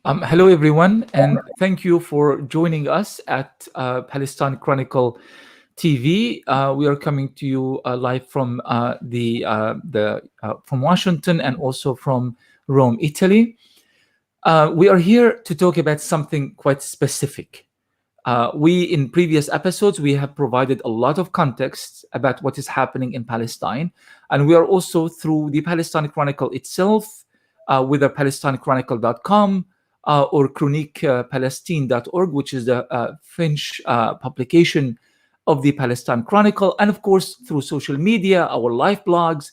Hello, everyone, and thank you for joining us at Palestine Chronicle TV. We are coming to you live from from Washington and also from Rome, Italy. We are here to talk about something quite specific. In previous episodes, we have provided a lot of context about what is happening in Palestine, and we are also through the Palestine Chronicle itself, whether PalestineChronicle.com or chroniquepalestine.org, which is the French publication of the Palestine Chronicle, and of course through social media, our live blogs.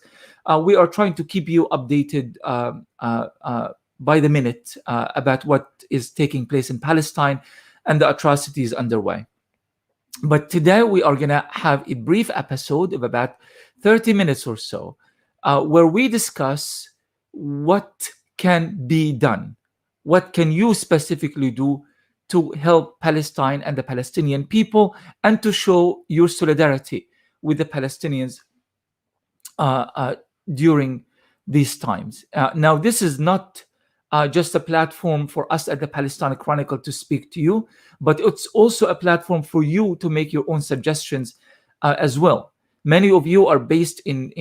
We are trying to keep you updated by the minute about what is taking place in Palestine and the atrocities underway. But today we are going to have a brief episode of about 30 minutes or so, where we discuss what can be done. What can you specifically do to help Palestine and the Palestinian people and to show your solidarity with the Palestinians during these times? Now, this is not just a platform for us at the Palestine Chronicle to speak to you, but it's also a platform for you to make your own suggestions as well. Many of you are based in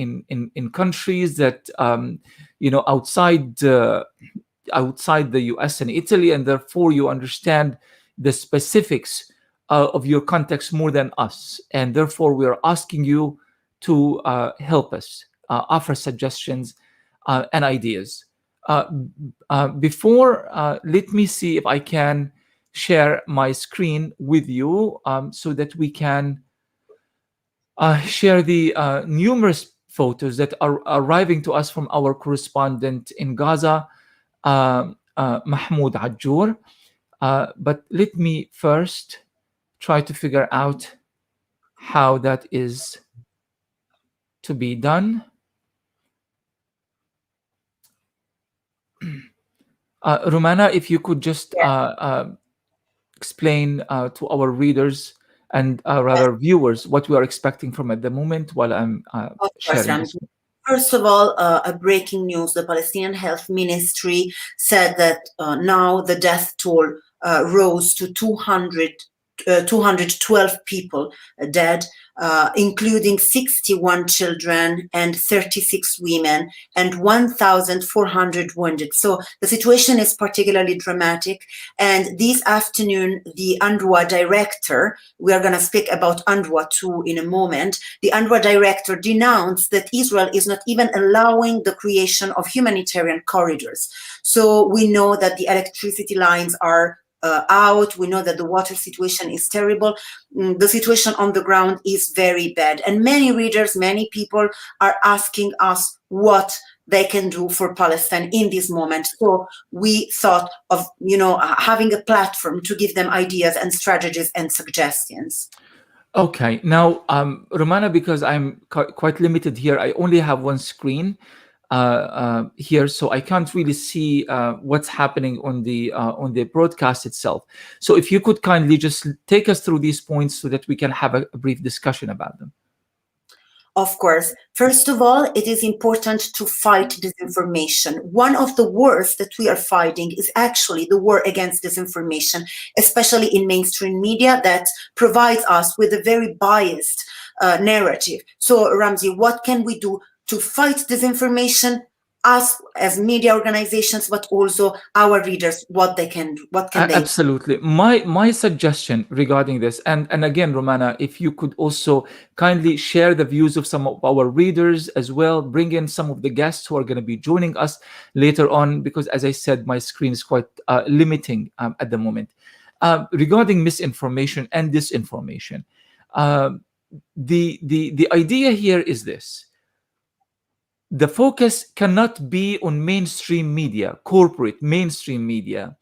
countries that outside the US and Italy, and therefore you understand the specifics of your context more than us, and therefore we are asking you to help us offer suggestions and ideas. Before, let me see if I can share my screen with you so that we can share the numerous photos that are arriving to us from our correspondent in Gaza, Mahmoud Ajjour. But let me first try to figure out how that is to be done. Romana, if you could just explain to our readers and rather viewers what we are expecting from at the moment while I'm sharing this. First of all, a breaking news. The Palestinian Health Ministry said that now the death toll rose to 212 people dead, including 61 children and 36 women and 1,400 wounded. So the situation is particularly dramatic. And this afternoon, the UNRWA director, we are going to speak about UNRWA too in a moment, the UNRWA director denounced that Israel is not even allowing the creation of humanitarian corridors. So we know that the electricity lines are out. We know that the water situation is terrible. The situation on the ground is very bad. And many readers, many people are asking us what they can do for Palestine in this moment. So we thought of, having a platform to give them ideas and strategies and suggestions. Okay. Now, Romana, because I'm quite limited here, I only have one screen here, so I can't really see what's happening on the broadcast itself. So if you could kindly just take us through these points so that we can have a brief discussion about them. Of course. First of all, it is important to fight disinformation. One of the wars that we are fighting is actually the war against disinformation, especially in mainstream media that provides us with a very biased narrative. So, Ramzi, what can we do to fight disinformation? Us as media organizations, but also our readers, what they can do, what can they do? Absolutely. My suggestion regarding this, and again, Romana, if you could also kindly share the views of some of our readers as well, bring in some of the guests who are going to be joining us later on, because as I said, my screen is quite limiting at the moment. Regarding misinformation and disinformation, the idea here is this. The focus cannot be on mainstream media, corporate mainstream media,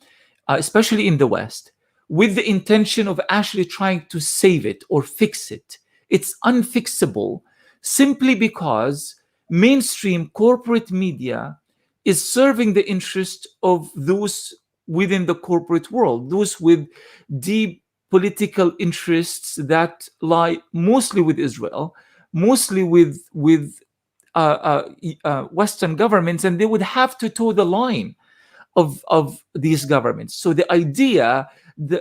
especially in the West, with the intention of actually trying to save it or fix it. It's unfixable simply because mainstream corporate media is serving the interest of those within the corporate world, those with deep political interests that lie mostly with Israel, mostly with Western governments, and they would have to toe the line of these governments. So the idea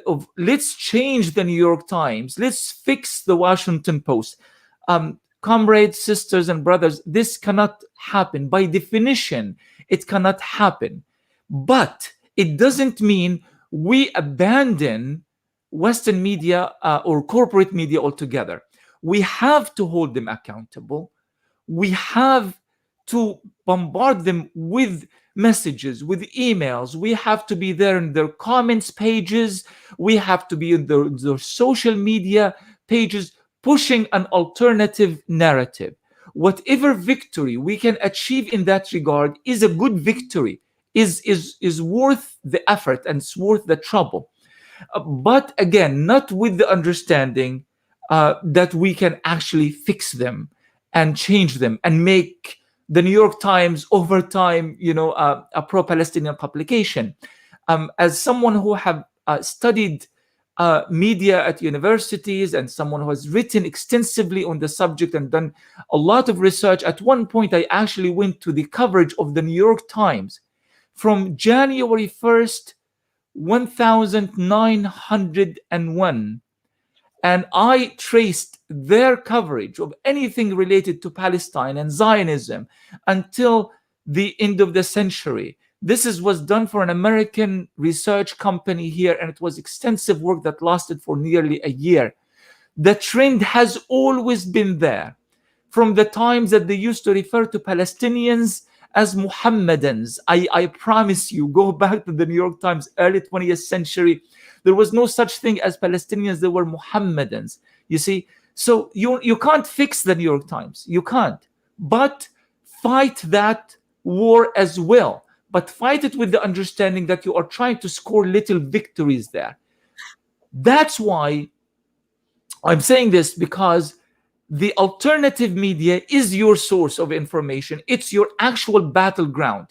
of let's change the New York Times, let's fix the Washington Post. Comrades, sisters, and brothers, this cannot happen. By definition, it cannot happen. But it doesn't mean we abandon Western media or corporate media altogether. We have to hold them accountable. We have to bombard them with messages, with emails. We have to be there in their comments pages. We have to be in their social media pages, pushing an alternative narrative. Whatever victory we can achieve in that regard is a good victory, is worth the effort and it's worth the trouble. But again, not with the understanding that we can actually fix them and change them and make the New York Times over time, a pro-Palestinian publication. As someone who have studied media at universities and someone who has written extensively on the subject and done a lot of research, at one point I actually went to the coverage of the New York Times from January 1st, 1901, and I traced their coverage of anything related to Palestine and Zionism until the end of the century. Was done for an American research company here, and it was extensive work that lasted for nearly a year. The trend has always been there. From the times that they used to refer to Palestinians as Muhammadans. I promise you, go back to the New York Times, early 20th century. There was no such thing as Palestinians. They were Muhammadans. You see? So you can't fix the New York Times. You can't. But fight that war as well. But fight it with the understanding that you are trying to score little victories there. That's why I'm saying this, because the alternative media is your source of information. It's your actual battleground.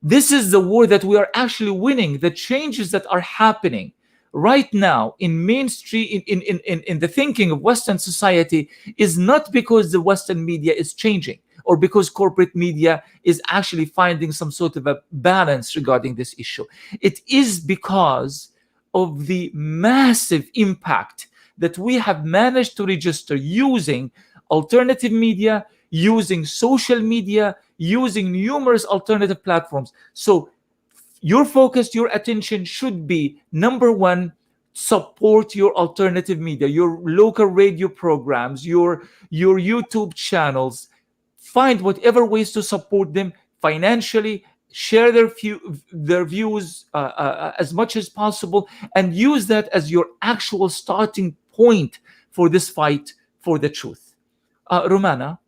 This is the war that we are actually winning. The changes that are happening right now in mainstream, in the thinking of Western society, is not because the Western media is changing or because corporate media is actually finding some sort of a balance regarding this issue. It is because of the massive impact that we have managed to register using alternative media, using social media, using numerous alternative platforms. So your focus, your attention should be, number one, support your alternative media, your local radio programs, your YouTube channels. Find whatever ways to support them financially, share their views as much as possible, and use that as your actual starting point for this fight for the truth. Romana?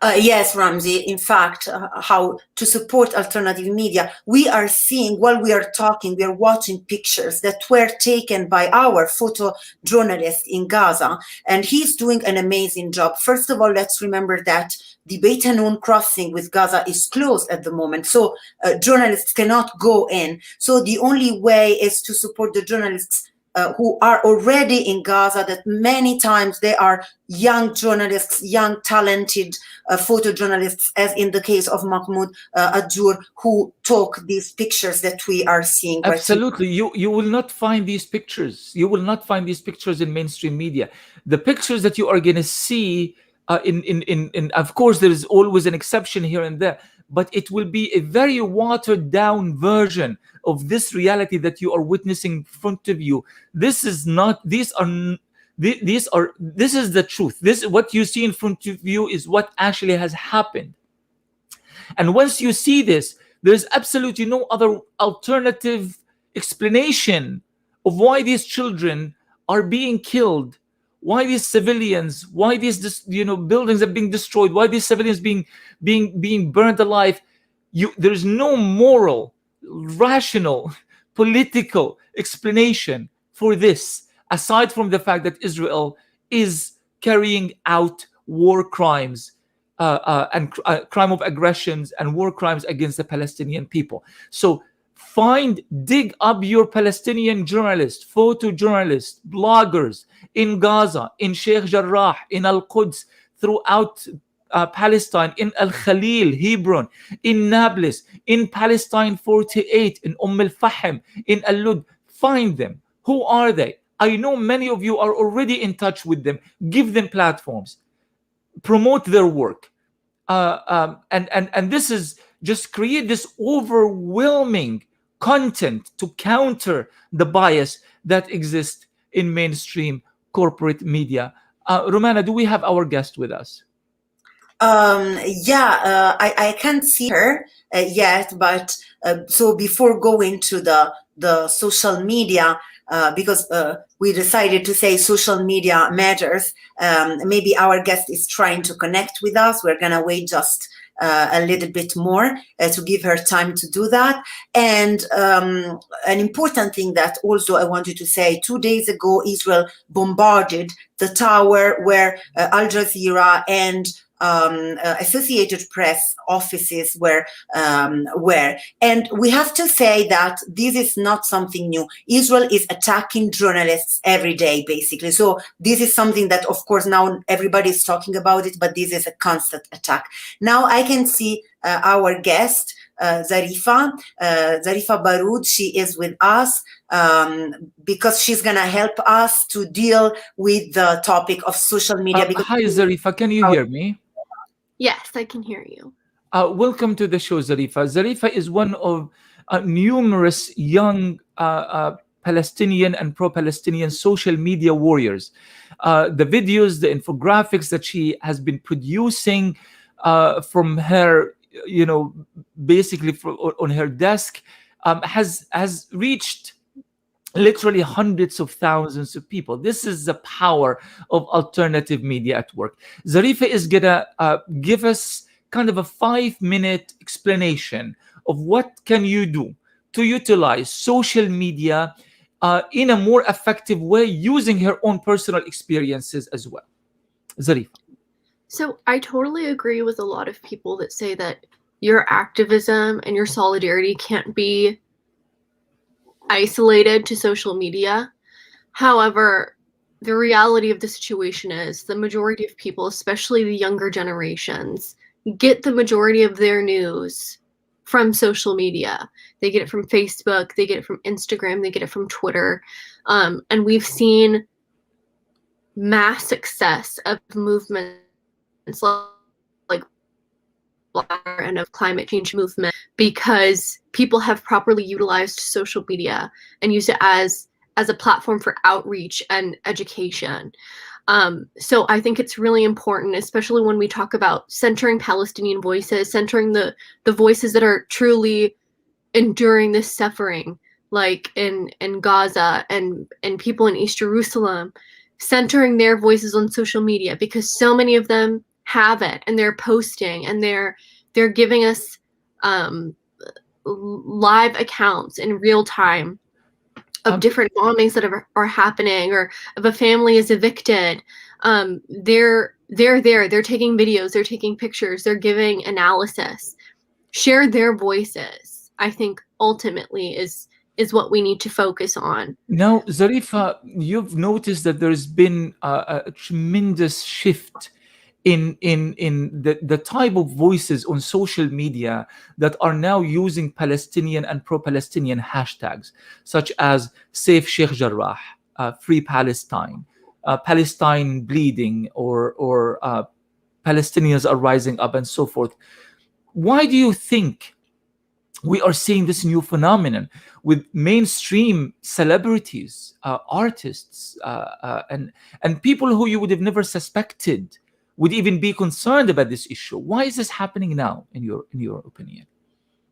Yes, Ramzi. In fact, how to support alternative media. We are seeing, while we are talking, we are watching pictures that were taken by our photojournalist in Gaza, and he's doing an amazing job. First of all, let's remember that the Beit Hanun crossing with Gaza is closed at the moment, so journalists cannot go in. So the only way is to support the journalists who are already in Gaza, that many times they are young journalists, young talented photojournalists, as in the case of Mahmoud Adjour, who took these pictures that we are seeing. Absolutely. You will not find these pictures. You will not find these pictures in mainstream media. The pictures that you are going to see in of course, there is always an exception here and there, but it will be a very watered down version of this reality that you are witnessing in front of you. This is not, this is the truth. This, what you see in front of you, is what actually has happened. And once you see this, there's absolutely no other alternative explanation of why these children are being killed, why these civilians, why these buildings are being destroyed, why these civilians being burned alive. There's no moral, rational, political explanation for this, aside from the fact that Israel is carrying out war crimes and crime of aggressions and war crimes against the Palestinian people. So dig up your Palestinian journalists, photojournalists, bloggers in Gaza, in Sheikh Jarrah, in Al-Quds, throughout Palestine, in Al Khalil, Hebron, in Nablus, in Palestine 48, in Al Fahim, in Al Lud. Find them. Who are they? I know many of you are already in touch with them. Give them platforms, promote their work. And this is just create this overwhelming content to counter the bias that exists in mainstream corporate media. Romana, do we have our guest with us? I can't see her yet, but so before going to the social media, because we decided to say social media matters, maybe our guest is trying to connect with us. We're gonna wait just a little bit more to give her time to do that. And an important thing that also I wanted to say, 2 days ago, Israel bombarded the tower where Al Jazeera and Associated Press offices were, and we have to say that this is not something new. Israel is attacking journalists every day, basically. So this is something that, of course, now everybody is talking about it, but this is a constant attack. Now I can see our guest, Zarifa Baroud. She is with us because she's going to help us to deal with the topic of social media. Hi, Zarifa. Can you hear me? Yes, I can hear you. Welcome to the show, Zarifa. Zarifa is one of numerous young Palestinian and pro-Palestinian social media warriors. The videos, the infographics that she has been producing from her, basically on her desk, has reached literally hundreds of thousands of people. This is the power of alternative media at work. Zarifa is gonna give us kind of a 5-minute explanation of what can you do to utilize social media in a more effective way, using her own personal experiences as well. Zarifa. So I totally agree with a lot of people that say that your activism and your solidarity can't be isolated to social media. However, the reality of the situation is the majority of people, especially the younger generations, get the majority of their news from social media. They get it from Facebook, they get it from Instagram, they get it from Twitter. And we've seen mass success of movements like and of climate change movement because people have properly utilized social media and used it as a platform for outreach and education. So I think it's really important, especially when we talk about centering Palestinian voices, centering the voices that are truly enduring this suffering, like in Gaza and people in East Jerusalem, centering their voices on social media, because so many of them have it and they're posting and they're giving us live accounts in real time of different bombings that are happening, or if a family is evicted. They're there, they're taking videos, they're taking pictures, they're giving analysis. Share their voices, I think ultimately is what we need to focus on. Now, Zarifa, you've noticed that there's been a tremendous shift in the type of voices on social media that are now using Palestinian and pro-Palestinian hashtags, such as Save Sheikh Jarrah, Free Palestine, Palestine Bleeding, or Palestinians are rising up, and so forth. Why do you think we are seeing this new phenomenon with mainstream celebrities, artists, and people who you would have never suspected would even be concerned about this issue? Why is this happening now, in your opinion?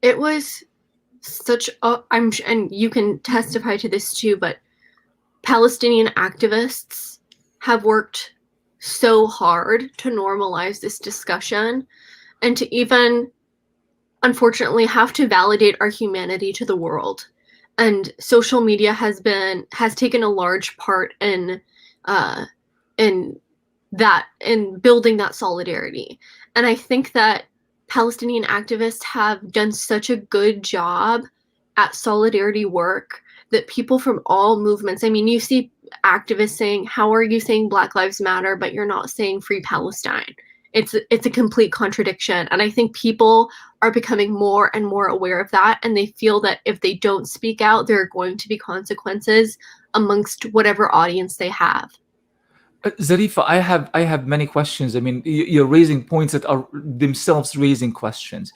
It was such a, and you can testify to this too, but Palestinian activists have worked so hard to normalize this discussion and to even, unfortunately, have to validate our humanity to the world. And social media has taken a large part in building that solidarity. And I think that Palestinian activists have done such a good job at solidarity work that people from all movements, I mean, you see activists saying, how are you saying Black Lives Matter, but you're not saying Free Palestine? it's a complete contradiction. And I think people are becoming more and more aware of that, and they feel that if they don't speak out, there are going to be consequences amongst whatever audience they have. Zarifa, I have many questions. I mean, you're raising points that are themselves raising questions.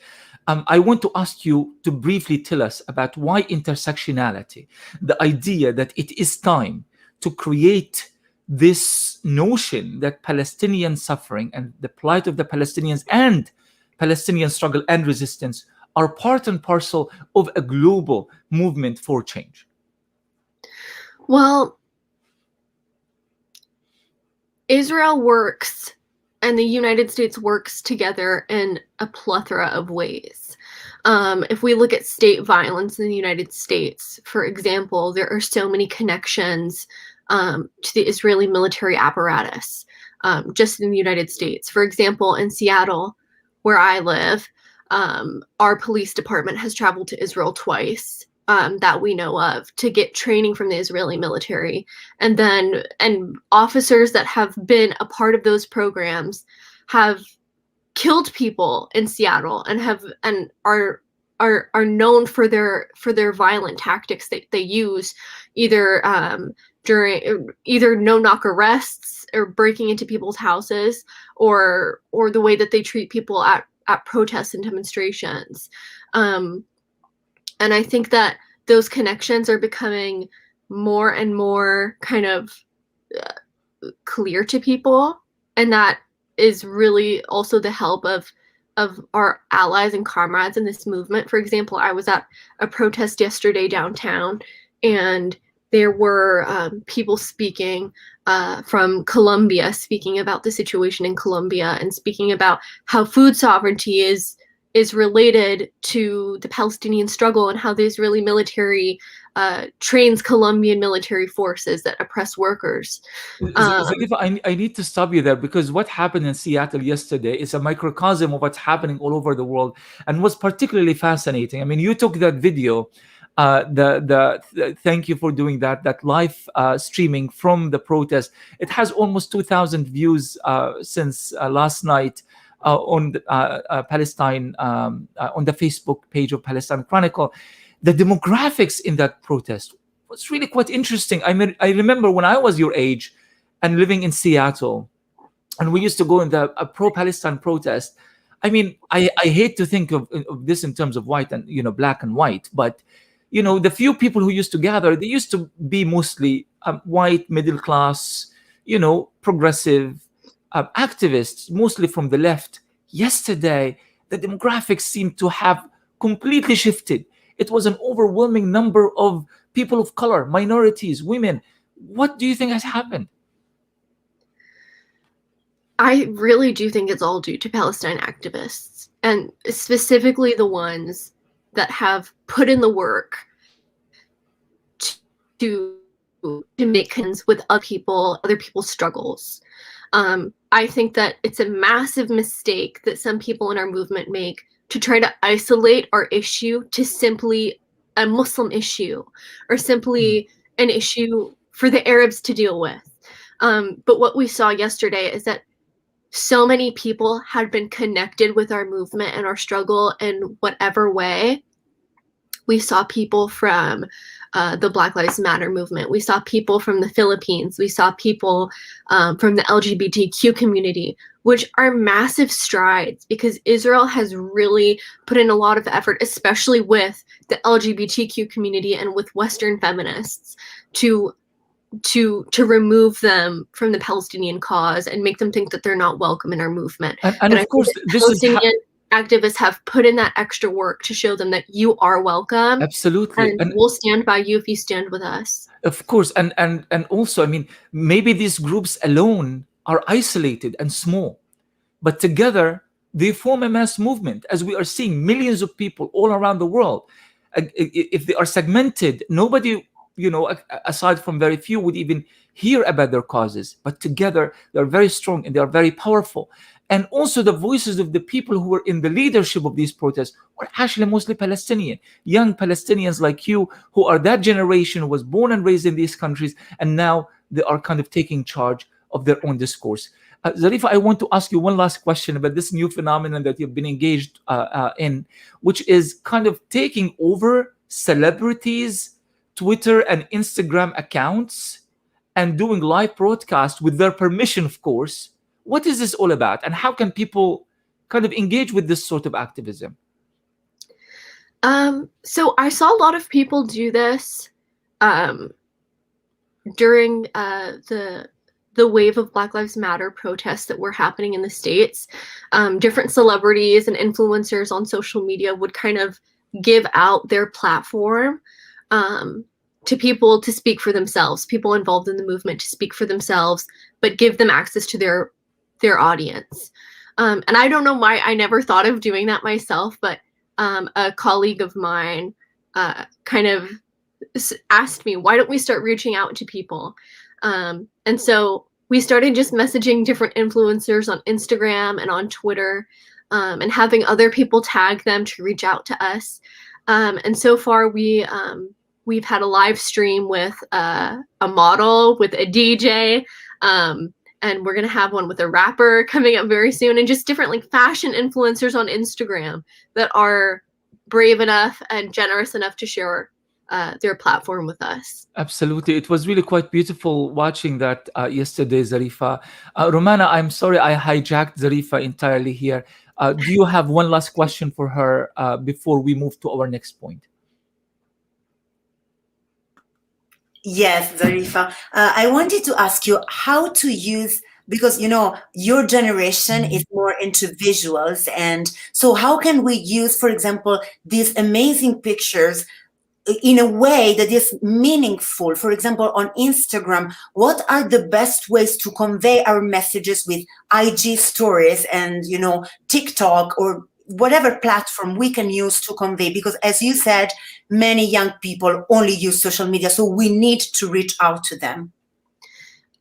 I want to ask you to briefly tell us about why intersectionality, the idea that it is time to create this notion that Palestinian suffering and the plight of the Palestinians and Palestinian struggle and resistance are part and parcel of a global movement for change. Well, Israel works and the United States works together in a plethora of ways. If we look at state violence in the United States, for example, there are so many connections to the Israeli military apparatus just in the United States. For example, in Seattle, where I live, our police department has traveled to Israel twice. That we know of, to get training from the Israeli military, and officers that have been a part of those programs have killed people in Seattle and are known for their violent tactics that they use, either no knock arrests or breaking into people's houses, or the way that they treat people at protests and demonstrations. And I think that those connections are becoming more and more kind of clear to people. And that is really also the help of our allies and comrades in this movement. For example, I was at a protest yesterday downtown, and there were people speaking from Colombia, speaking about the situation in Colombia and speaking about how food sovereignty is related to the Palestinian struggle, and how the Israeli military trains Colombian military forces that oppress workers. Zarifa, I need to stop you there, because what happened in Seattle yesterday is a microcosm of what's happening all over the world, and was particularly fascinating. I mean, you took that video. Thank you for doing that live streaming from the protest. It has almost 2,000 views since last night. On Palestine, on the Facebook page of Palestine Chronicle. The demographics in that protest was really quite interesting. I mean, I remember when I was your age and living in Seattle, and we used to go in a pro-Palestine protest. I mean, I hate to think of this in terms of white and black and white, but the few people who used to gather, they used to be mostly white, middle class, progressive, activists, mostly from the left. Yesterday, the demographics seemed to have completely shifted. It was an overwhelming number of people of color, minorities, women. What do you think has happened? I really do think it's all due to Palestine activists, and specifically the ones that have put in the work to make connections with other people's struggles. I think that it's a massive mistake that some people in our movement make to try to isolate our issue to simply a Muslim issue, or simply an issue for the Arabs to deal with. But what we saw yesterday is that so many people had been connected with our movement and our struggle in whatever way. We saw people from the Black Lives Matter movement. We saw people from the Philippines. We saw people from the LGBTQ community, which are massive strides, because Israel has really put in a lot of effort, especially with the LGBTQ community and with Western feminists, to remove them from the Palestinian cause and make them think that they're not welcome in our movement. And of course, Palestinian activists have put in that extra work to show them that you are welcome. Absolutely. And we'll stand by you if you stand with us. Of course. And also, I mean, maybe these groups alone are isolated and small, but together they form a mass movement, as we are seeing millions of people all around the world. If they are segmented, nobody, aside from very few, would even hear about their causes. But together, they're very strong and they are very powerful. And also the voices of the people who were in the leadership of these protests were actually mostly Palestinian, young Palestinians like you, who are that generation who was born and raised in these countries, and now they are kind of taking charge of their own discourse. Zarifa, I want to ask you one last question about this new phenomenon that you've been engaged in, which is kind of taking over celebrities' Twitter and Instagram accounts and doing live broadcast with their permission, of course. What is this all about, and how can people kind of engage with this sort of activism? So I saw a lot of people do this during the wave of Black Lives Matter protests that were happening in the States. Different celebrities and influencers on social media would kind of give out their platform to people to speak for themselves, people involved in the movement to speak for themselves, but give them access to their audience. And I don't know why I never thought of doing that myself, but a colleague of mine kind of asked me, why don't we start reaching out to people? And so we started just messaging different influencers on Instagram and on Twitter, and having other people tag them to reach out to us. And so far we've had a live stream with a model, with a DJ, and we're going to have one with a rapper coming up very soon, and just different like fashion influencers on Instagram that are brave enough and generous enough to share their platform with us. Absolutely. It was really quite beautiful watching that yesterday, Zarifa. Romana, I'm sorry I hijacked Zarifa entirely here. Do you have one last question for her before we move to our next point? Yes, Zarifa. I wanted to ask you how to use, because your generation is more into visuals, and so how can we use, for example, these amazing pictures in a way that is meaningful? For example, on Instagram, what are the best ways to convey our messages with IG stories and TikTok or whatever platform we can use to convey? Because as you said, many young people only use social media, so we need to reach out to them.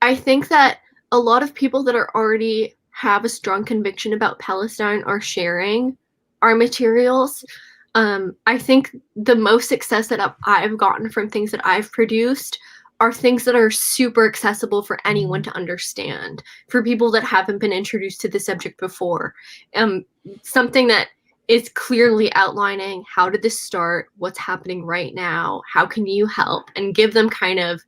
I think that a lot of people that are already have a strong conviction about Palestine are sharing our materials. I think the most success that I've gotten from things that I've produced are things that are super accessible for anyone to understand, for people that haven't been introduced to the subject before. Something that is clearly outlining, how did this start, what's happening right now, how can you help, and give them kind of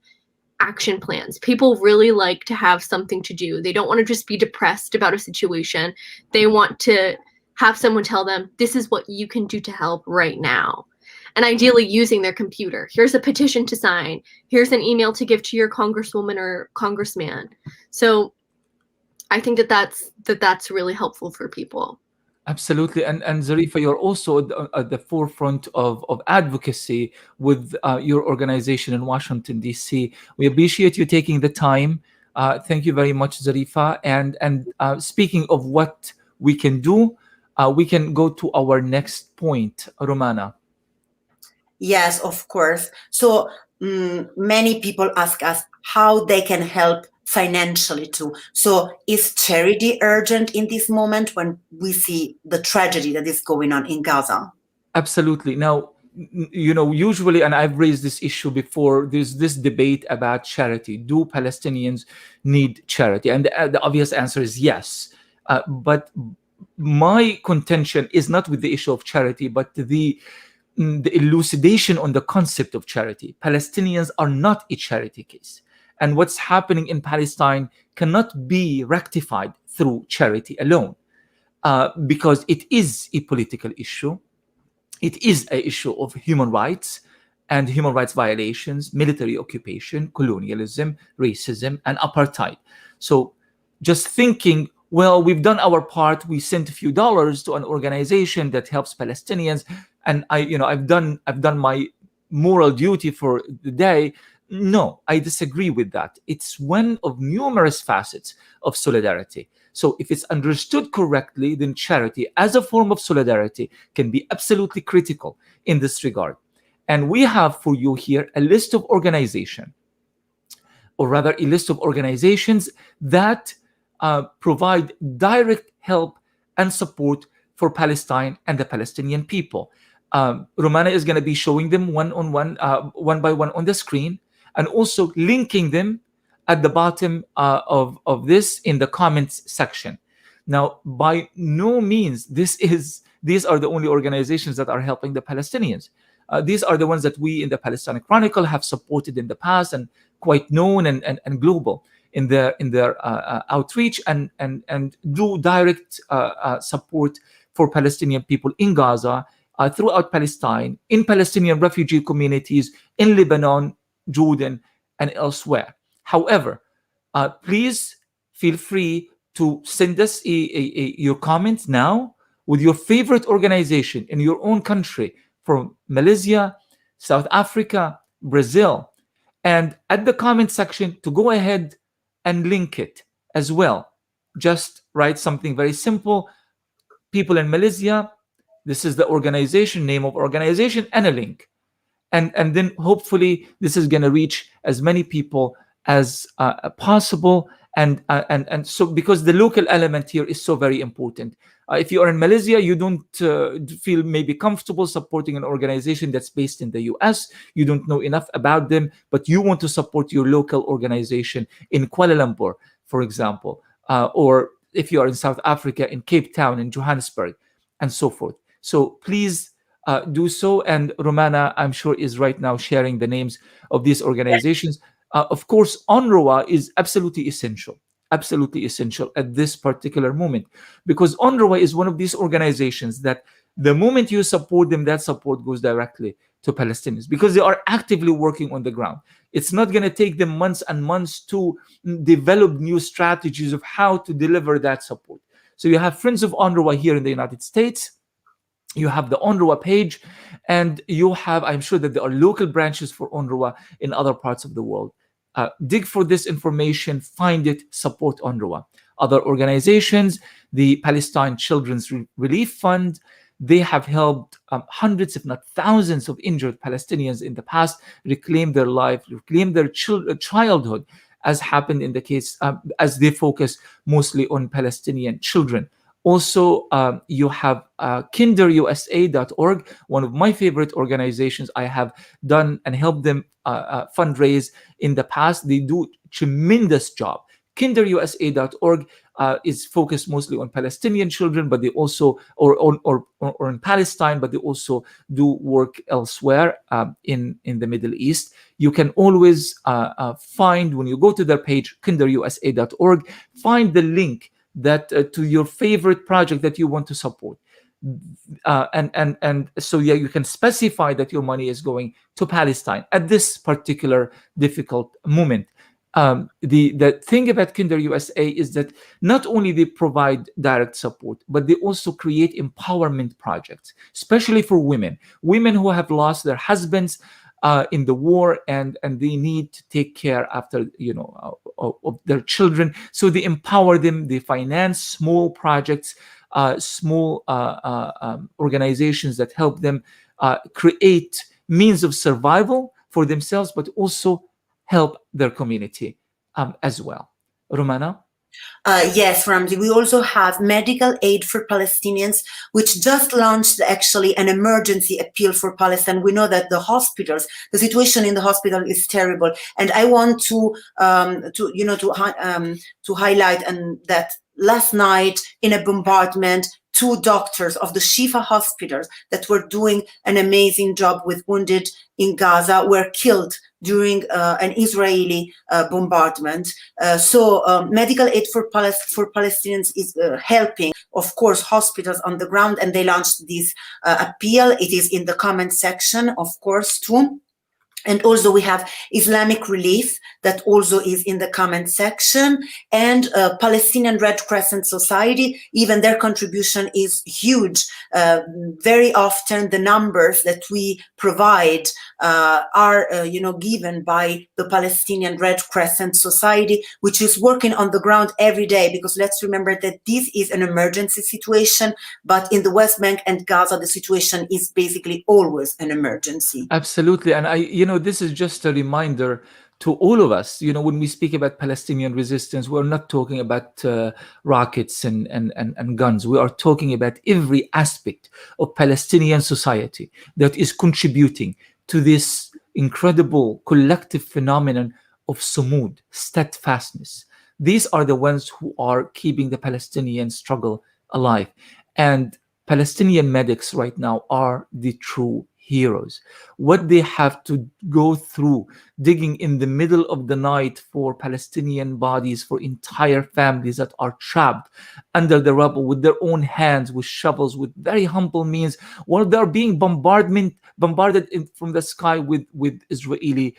action plans. People really like to have something to do. They don't want to just be depressed about a situation. They want to have someone tell them, this is what you can do to help right now. And ideally using their computer. Here's a petition to sign. Here's an email to give to your congresswoman or congressman. So I think that's really helpful for people. Absolutely. And Zarifa, you're also at the forefront of advocacy with your organization in Washington, D.C. We appreciate you taking the time. Thank you very much, Zarifa. And speaking of what we can do, we can go to our next point, Romana. Yes, of course. So many people ask us how they can help financially too. So is charity urgent in this moment when we see the tragedy that is going on in Gaza? Absolutely. Now, usually, and I've raised this issue before, there's this debate about charity. Do Palestinians need charity? And the obvious answer is yes. But my contention is not with the issue of charity, but the elucidation on the concept of charity. Palestinians are not a charity case. And what's happening in Palestine cannot be rectified through charity alone, because it is a political issue. It is an issue of human rights and human rights violations, military occupation, colonialism, racism, and apartheid. So just thinking, well, we've done our part, we sent a few dollars to an organization that helps Palestinians, and I've done my moral duty for the day. No, I disagree with that. It's one of numerous facets of solidarity. So if it's understood correctly, then charity as a form of solidarity can be absolutely critical in this regard. And we have for you here a list of organizations, or rather a list of organizations that provide direct help and support for Palestine and the Palestinian people. Romana is going to be showing them one by one on the screen, and also linking them at the bottom of this in the comments section. Now, by no means these are the only organizations that are helping the Palestinians. These are the ones that we in the Palestinian Chronicle have supported in the past, and quite known and global in their outreach, and do direct support for Palestinian people in Gaza, throughout Palestine, in Palestinian refugee communities in Lebanon, Jordan, and elsewhere. However, please feel free to send us your comments now with your favorite organization in your own country, from Malaysia, South Africa, Brazil, and at the comment section to go ahead and link it as well. Just write something very simple: people in Malaysia, this is the organization, name of organization, and a link. And then hopefully this is going to reach as many people as possible. And so, because the local element here is so very important. If you are in Malaysia, you don't feel maybe comfortable supporting an organization that's based in the US, you don't know enough about them, but you want to support your local organization in Kuala Lumpur, for example, or if you are in South Africa, in Cape Town, in Johannesburg, and so forth. So please do so. And Romana, I'm sure, is right now sharing the names of these organizations. Of course, UNRWA is absolutely essential at this particular moment, because UNRWA is one of these organizations that the moment you support them, that support goes directly to Palestinians, because they are actively working on the ground. It's not going to take them months and months to develop new strategies of how to deliver that support. So you have Friends of UNRWA here in the United States, you have the UNRWA page, and you have, I'm sure that there are local branches for UNRWA in other parts of the world. Dig for this information, find it, support UNRWA. Other organizations, the Palestine Children's Relief Fund, they have helped hundreds, if not thousands, of injured Palestinians in the past reclaim their life, reclaim their childhood, as happened in the case, as they focus mostly on Palestinian children. Also, you have kinderusa.org, one of my favorite organizations. I have done and helped them fundraise in the past. They do a tremendous job. Kinderusa.org is focused mostly on Palestinian children, but they also, or in Palestine, but they also do work elsewhere in the Middle East. You can always find, when you go to their page, kinderusa.org, find the link that to your favorite project that you want to support, and so yeah, you can specify that your money is going to Palestine at this particular difficult moment. The thing about Kinder USA is that not only they provide direct support, but they also create empowerment projects, especially for women who have lost their husbands in the war, and they need to take care after of their children. So they empower them. They finance small projects, small organizations that help them create means of survival for themselves, but also help their community as well. Romana? Yes, Ramzi. We also have Medical Aid for Palestinians, which just launched actually an emergency appeal for Palestine. We know that the situation in the hospital is terrible, and I want to highlight that last night in a bombardment, 2 doctors of the Shifa hospitals that were doing an amazing job with wounded in Gaza were killed during an Israeli bombardment. So Medical Aid for Palestinians is helping, of course, hospitals on the ground, and they launched this appeal. It is in the comment section, of course, too. And also we have Islamic Relief that also is in the comment section, and Palestinian Red Crescent Society. Even their contribution is huge. Very often the numbers that we provide are given by the Palestinian Red Crescent Society, which is working on the ground every day, because let's remember that this is an emergency situation, but in the West Bank and Gaza, the situation is basically always an emergency. Absolutely. And this is just a reminder to all of us. When we speak about Palestinian resistance, we're not talking about rockets and guns. We are talking about every aspect of Palestinian society that is contributing to this incredible collective phenomenon of sumud, steadfastness. These are the ones who are keeping the Palestinian struggle alive. And Palestinian medics right now are the true heroes. What they have to go through, digging in the middle of the night for Palestinian bodies, for entire families that are trapped under the rubble with their own hands, with shovels, with very humble means, while they're being bombarded from the sky with Israeli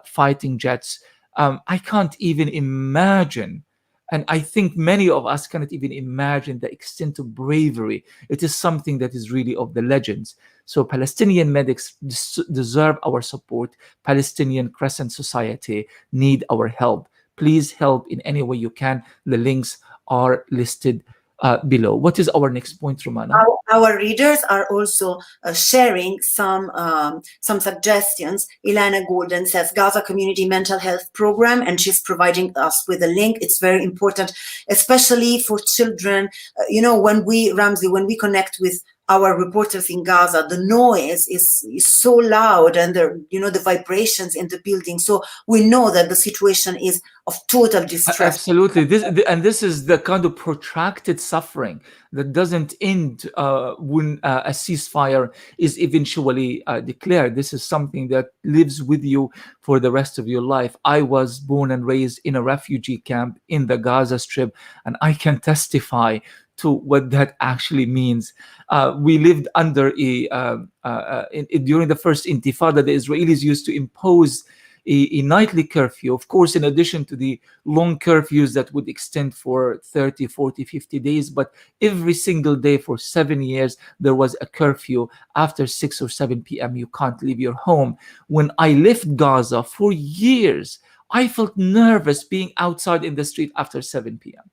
fighting jets. I can't even imagine. And I think many of us cannot even imagine the extent of bravery. It is something that is really of the legends. So Palestinian medics deserve our support. Palestinian Crescent Society need our help. Please help in any way you can. The links are listed below. What is our next point, Romana? Our readers are also sharing some suggestions. Ilana Golden says Gaza Community Mental Health Program, and she's providing us with a link. It's very important, especially for children. When we connect with our reporters in Gaza, the noise is so loud, and the vibrations in the building. So we know that the situation is of total distress. Absolutely. This is the kind of protracted suffering that doesn't end when a ceasefire is eventually declared. This is something that lives with you for the rest of your life. I was born and raised in a refugee camp in the Gaza Strip, and I can testify to what that actually means. We lived under during the first Intifada, the Israelis used to impose a nightly curfew, of course, in addition to the long curfews that would extend for 30, 40, 50 days. But every single day for 7 years, there was a curfew. After 6 or 7 p.m., you can't leave your home. When I left Gaza for years, I felt nervous being outside in the street after 7 p.m.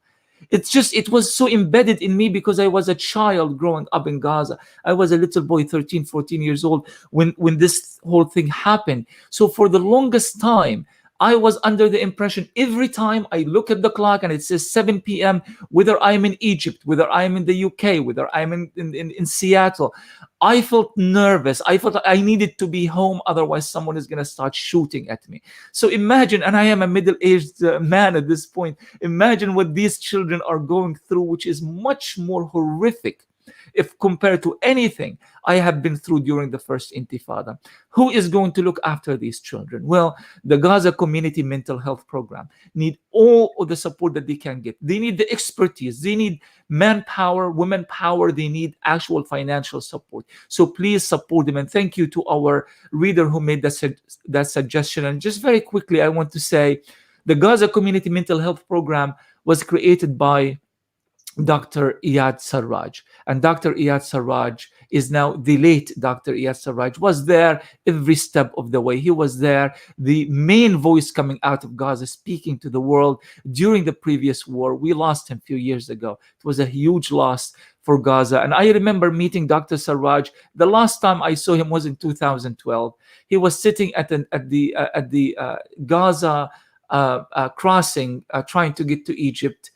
It was so embedded in me because I was a child growing up in Gaza. I was a little boy, 13, 14 years old when this whole thing happened. So for the longest time, I was under the impression every time I look at the clock and it says 7 p.m., whether I'm in Egypt, whether I'm in the UK, whether I'm in Seattle, I felt nervous. I felt I needed to be home, otherwise someone is going to start shooting at me. So imagine, and I am a middle-aged man at this point, imagine what these children are going through, which is much more horrific if compared to anything I have been through during the first Intifada. Who is going to look after these children? Well, the Gaza Community Mental Health Program need all of the support that they can get. They need the expertise. They need manpower, women power. They need actual financial support. So please support them. And thank you to our reader who made that suggestion. And just very quickly, I want to say the Gaza Community Mental Health Program was created by Dr. Iyad Sarraj. And Dr. Iyad Sarraj is now the late Dr. Iyad Sarraj, was there every step of the way. He was there, the main voice coming out of Gaza, speaking to the world during the previous war. We lost him a few years ago. It was a huge loss for Gaza. And I remember meeting Dr. Sarraj. The last time I saw him was in 2012. He was sitting at the Gaza crossing, trying to get to Egypt.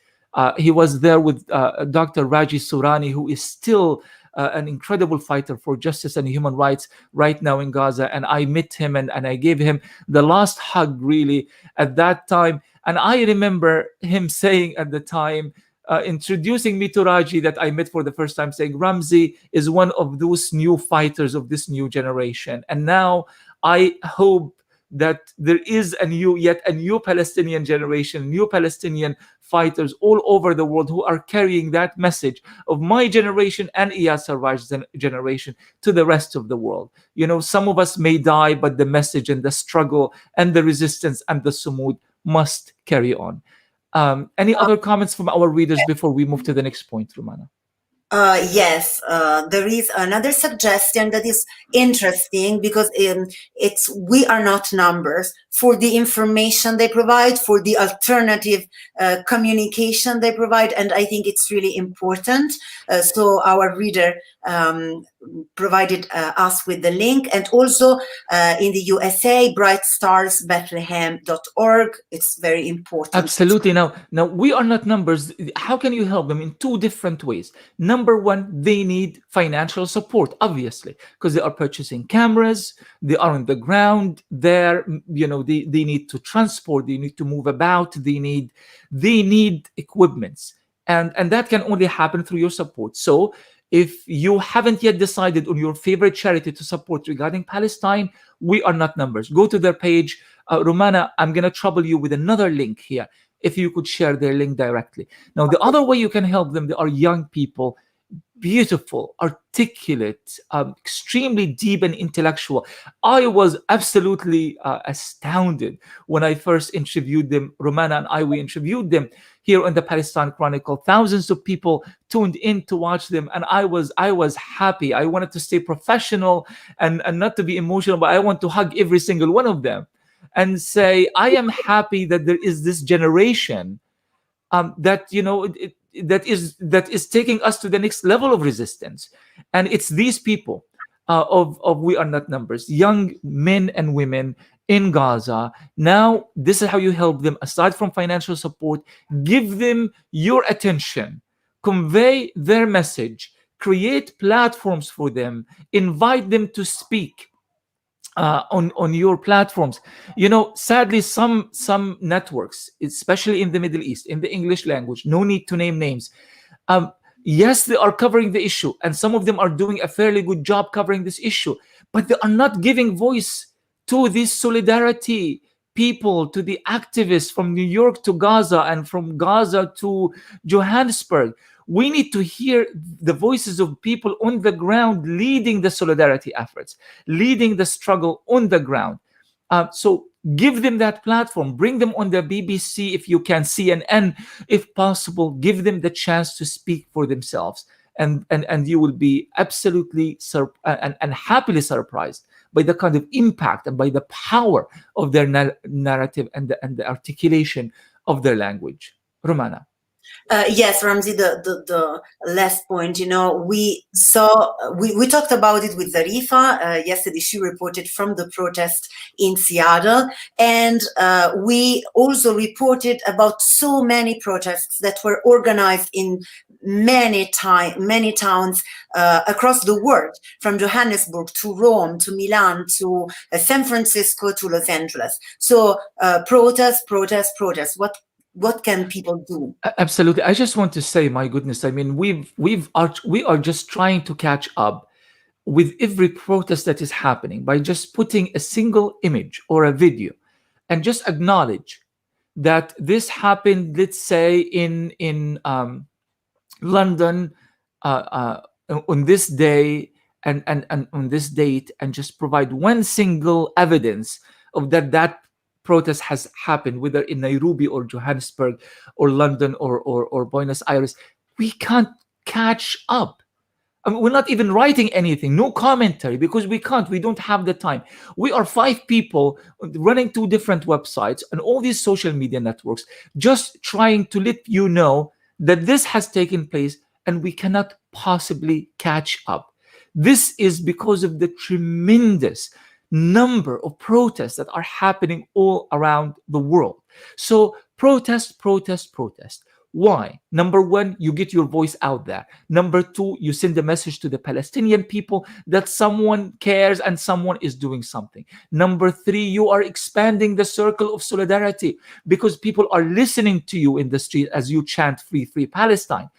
He was there with Dr. Raji Sourani, who is still an incredible fighter for justice and human rights right now in Gaza. And I met him and I gave him the last hug, really, at that time. And I remember him saying at the time, introducing me to Raji that I met for the first time, saying, Ramzi is one of those new fighters of this new generation. And now I hope that there is yet a new Palestinian generation, new Palestinian fighters all over the world who are carrying that message of my generation and Iyad Sarraj's generation to the rest of the world. Some of us may die, but the message and the struggle and the resistance and the sumud must carry on. Any other comments from our readers before we move to the next point, Romana? Yes, there is another suggestion that is interesting because we are not numbers for the information they provide, for the alternative communication they provide, and I think it's really important. So our reader provided us with the link, and also in the USA, brightstarsbethlehem.org. It's very important. Absolutely. Now we are not numbers. How can you help them? In two different ways. Number one, they need financial support, obviously, because they are purchasing cameras, they are on the ground there, they need to transport, they need to move about, they need equipments. And that can only happen through your support. So if you haven't yet decided on your favorite charity to support regarding Palestine, we are not numbers. Go to their page. Romana, I'm going to trouble you with another link here. If you could share their link directly. Now, the other way you can help them, they are young people, beautiful, articulate, extremely deep and intellectual. I was absolutely astounded when I first interviewed them. Romana and we interviewed them here on the Palestine Chronicle. Thousands of people tuned in to watch them, and I was happy. I wanted to stay professional and not to be emotional, but I want to hug every single one of them and say, I am happy that there is this generation that that is taking us to the next level of resistance. And it's these people of We Are Not Numbers, young men and women in Gaza. Now, this is how you help them. Aside from financial support, give them your attention, convey their message, create platforms for them, invite them to speak on your platforms. Sadly, some networks, especially in the Middle East, in the English language, no need to name names, yes, they are covering the issue, and some of them are doing a fairly good job covering this issue, but they are not giving voice to this solidarity people, to the activists from New York to Gaza and from Gaza to Johannesburg. We need to hear the voices of people on the ground leading the solidarity efforts, leading the struggle on the ground. So give them that platform, bring them on the BBC if you can, CNN if possible, give them the chance to speak for themselves. And you will be absolutely and happily surprised by the kind of impact and by the power of their narrative and the articulation of their language. Romana. Yes, Ramzi, the last point, we saw, we talked about it with Zarifa. Yesterday, she reported from the protest in Seattle. And we also reported about so many protests that were organized in many towns across the world, from Johannesburg to Rome, to Milan, to San Francisco, to Los Angeles. So protest. What can people do? Absolutely. I just want to say, my goodness, I mean, we are just trying to catch up with every protest that is happening by just putting a single image or a video and just acknowledge that this happened, let's say, in London on this day and on this date, and just provide one single evidence of that protest has happened, whether in Nairobi or Johannesburg or London or Buenos Aires. We can't catch up. I mean, we're not even writing anything, no commentary, because we don't have the time. We are 5 people running 2 different websites and all these social media networks, just trying to let you know that this has taken place, and we cannot possibly catch up. This is because of the tremendous number of protests that are happening all around the world. So protest. Why? Number 1, you get your voice out there. Number 2, you send a message to the Palestinian people that someone cares and someone is doing something. Number 3, you are expanding the circle of solidarity because people are listening to you in the street as you chant free Palestine.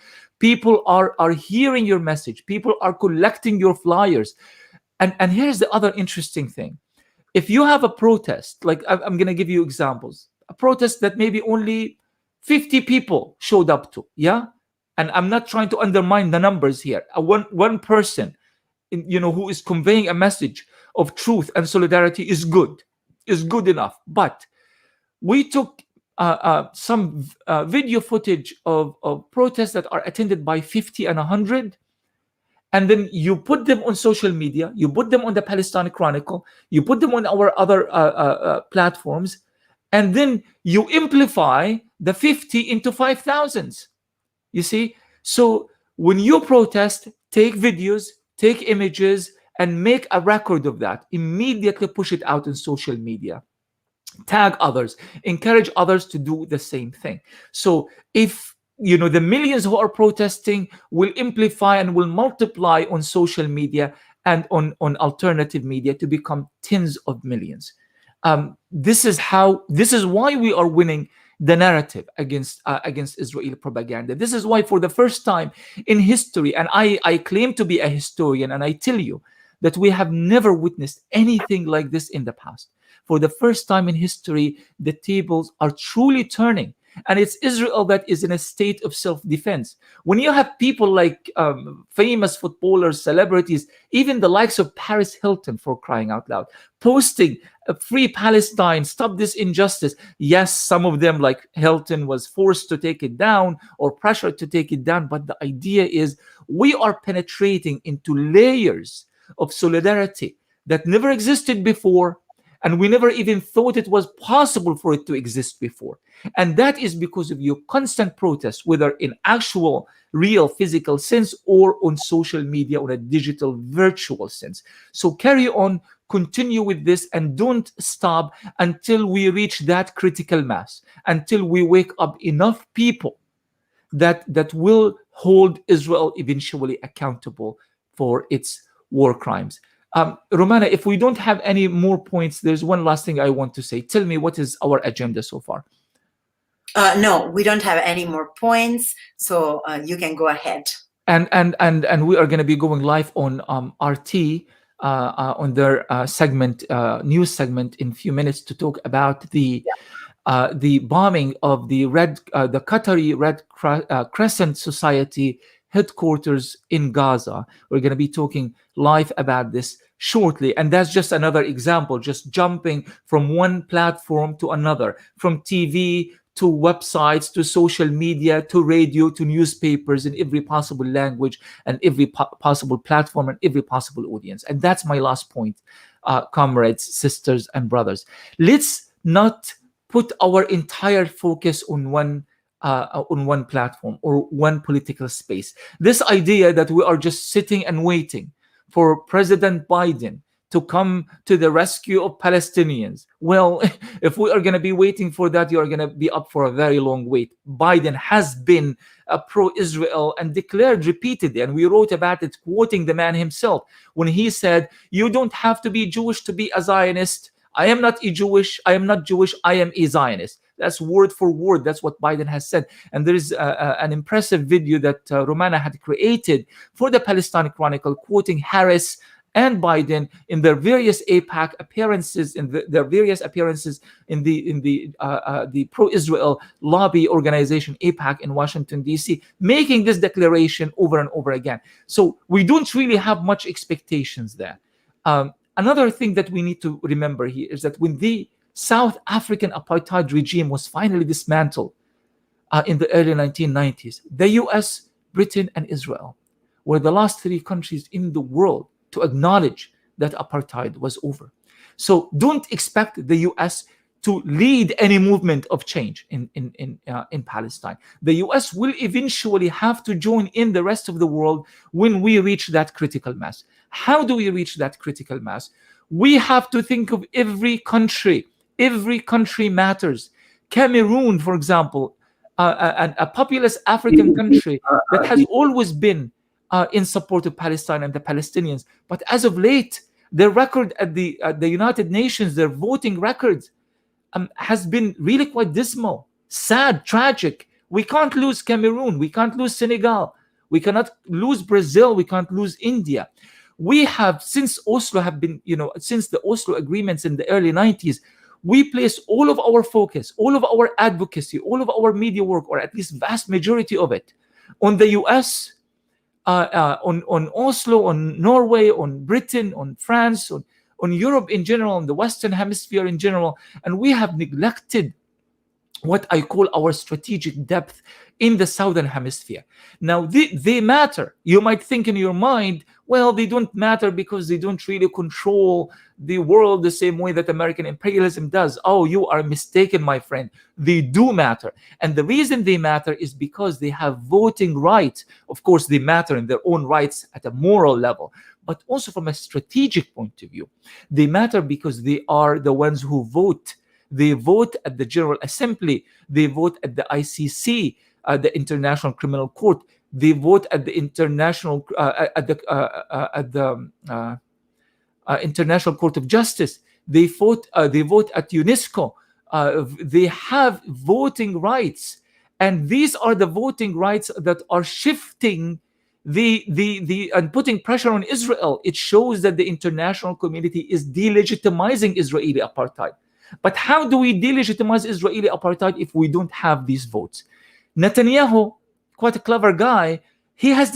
People are hearing your message. People are collecting your flyers. And here's the other interesting thing. If you have a protest, like I'm going to give you examples, a protest that maybe only 50 people showed up to, yeah? And I'm not trying to undermine the numbers here. One person, who is conveying a message of truth and solidarity is good enough. But we took some video footage of protests that are attended by 50 and 100, and then you put them on social media, you put them on the Palestine Chronicle, you put them on our other platforms, and then you amplify the 50 into 5,000s. You see? So when you protest, take videos, take images and make a record of that, immediately push it out on social media, tag others, encourage others to do the same thing. So if the millions who are protesting will amplify and will multiply on social media and on alternative media to become tens of millions. This is why we are winning the narrative against Israeli propaganda. This is why, for the first time in history, and I claim to be a historian, and I tell you that we have never witnessed anything like this in the past. For the first time in history, the tables are truly turning. And it's Israel that is in a state of self-defense. When you have people like famous footballers, celebrities, even the likes of Paris Hilton, for crying out loud, posting free Palestine, stop this injustice. Yes, some of them, like Hilton, was forced to take it down or pressured to take it down. But the idea is we are penetrating into layers of solidarity that never existed before, and we never even thought it was possible for it to exist before. And that is because of your constant protest, whether in actual, real, physical sense or on social media, on a digital, virtual sense. So carry on, continue with this, and don't stop until we reach that critical mass, until we wake up enough people that will hold Israel eventually accountable for its war crimes. Romana, if we don't have any more points, there's one last thing I want to say. Tell me, what is our agenda so far? No, we don't have any more points, so you can go ahead. And we are going to be going live on RT on their news segment in a few minutes to talk about the bombing of the Qatari Red Crescent Society headquarters in Gaza. We're going to be talking live about this shortly, and that's just another example, just jumping from one platform to another, from TV to websites to social media to radio to newspapers in every possible language and every possible platform and every possible audience. And that's my last point, comrades, sisters, and brothers. Let's not put our entire focus on one platform or one political space. This idea that we are just sitting and waiting for President Biden to come to the rescue of Palestinians. Well, if we are going to be waiting for that, you are going to be up for a very long wait. Biden has been pro-Israel and declared repeatedly, and we wrote about it, quoting the man himself, when he said, "You don't have to be Jewish to be a Zionist. I am not Jewish, I am a Zionist." That's word for word. That's what Biden has said. And there is an impressive video that Romana had created for the Palestine Chronicle, quoting Harris and Biden in their various AIPAC appearances, in their various appearances in the pro-Israel lobby organization AIPAC in Washington, D.C., making this declaration over and over again. So we don't really have much expectations there. Another thing that we need to remember here is that when the South African apartheid regime was finally dismantled in the early 1990s, the US, Britain, and Israel were the last three countries in the world to acknowledge that apartheid was over. So don't expect the US to lead any movement of change in Palestine. The US will eventually have to join in the rest of the world when we reach that critical mass. How do we reach that critical mass? We have to think of every country. Every country matters. Cameroon, for example, a populous African country that has always been in support of Palestine and the Palestinians. But as of late, their record at the United Nations, their voting records, has been really quite dismal, sad, tragic. We can't lose Cameroon. We can't lose Senegal. We cannot lose Brazil. We can't lose India. We have, since the Oslo agreements in the early 90s, we place all of our focus, all of our advocacy, all of our media work, or at least vast majority of it, on the US, on Oslo, on Norway, on Britain, on France, on Europe in general, on the Western Hemisphere in general. And we have neglected what I call our strategic depth in the Southern Hemisphere. Now, they matter. You might think in your mind, well, they don't matter because they don't really control the world the same way that American imperialism does. Oh, you are mistaken, my friend. They do matter. And the reason they matter is because they have voting rights. Of course, they matter in their own rights at a moral level, but also from a strategic point of view. They matter because they are the ones who vote. They vote at the General Assembly. They vote at the ICC, the International Criminal Court. They vote at the International International Court of Justice. They vote. They vote at UNESCO. They have voting rights, and these are the voting rights that are shifting the and putting pressure on Israel. It shows that the international community is delegitimizing Israeli apartheid. But how do we delegitimize Israeli apartheid if we don't have these votes? Netanyahu, quite a clever guy, he has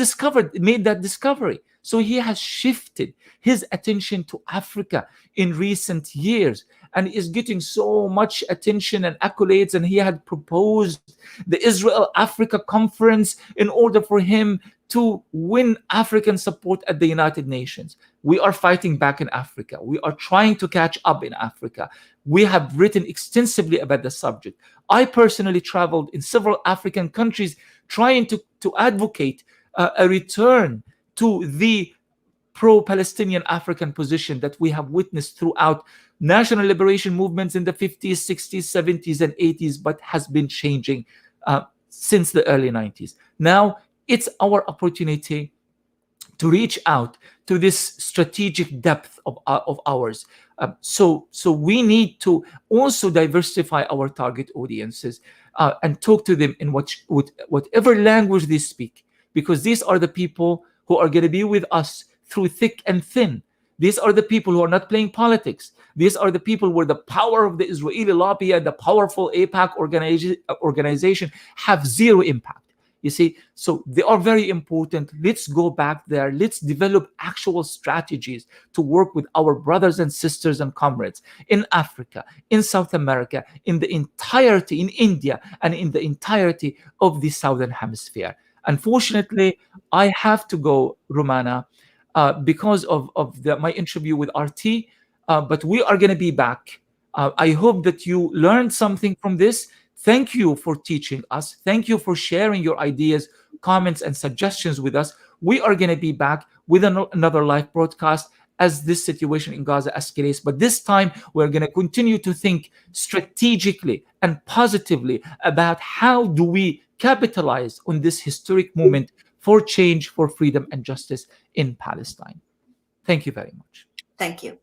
made that discovery. So he has shifted his attention to Africa in recent years and is getting so much attention and accolades. And he had proposed the Israel-Africa Conference in order for him to win African support at the United Nations. We are fighting back in Africa. We are trying to catch up in Africa. We have written extensively about the subject. I personally traveled in several African countries trying to advocate a return to the pro-Palestinian African position that we have witnessed throughout national liberation movements in the 50s, 60s, 70s, and 80s, but has been changing since the early 90s. Now, it's our opportunity to reach out to this strategic depth of ours. So we need to also diversify our target audiences and talk to them in whatever language they speak, because these are the people who are going to be with us through thick and thin. These are the people who are not playing politics. These are the people where the power of the Israeli lobby and the powerful AIPAC organization have zero impact. You see, so they are very important. Let's go back there. Let's develop actual strategies to work with our brothers and sisters and comrades in Africa, in South America, in the entirety, in India, and in the entirety of the Southern Hemisphere. Unfortunately, I have to go, Romana, because of my interview with RT, but we are going to be back. I hope that you learned something from this. Thank you for teaching us. Thank you for sharing your ideas, comments, and suggestions with us. We are going to be back with another live broadcast as this situation in Gaza escalates. But this time, we're going to continue to think strategically and positively about how do we capitalize on this historic moment for change, for freedom, and justice in Palestine. Thank you very much. Thank you.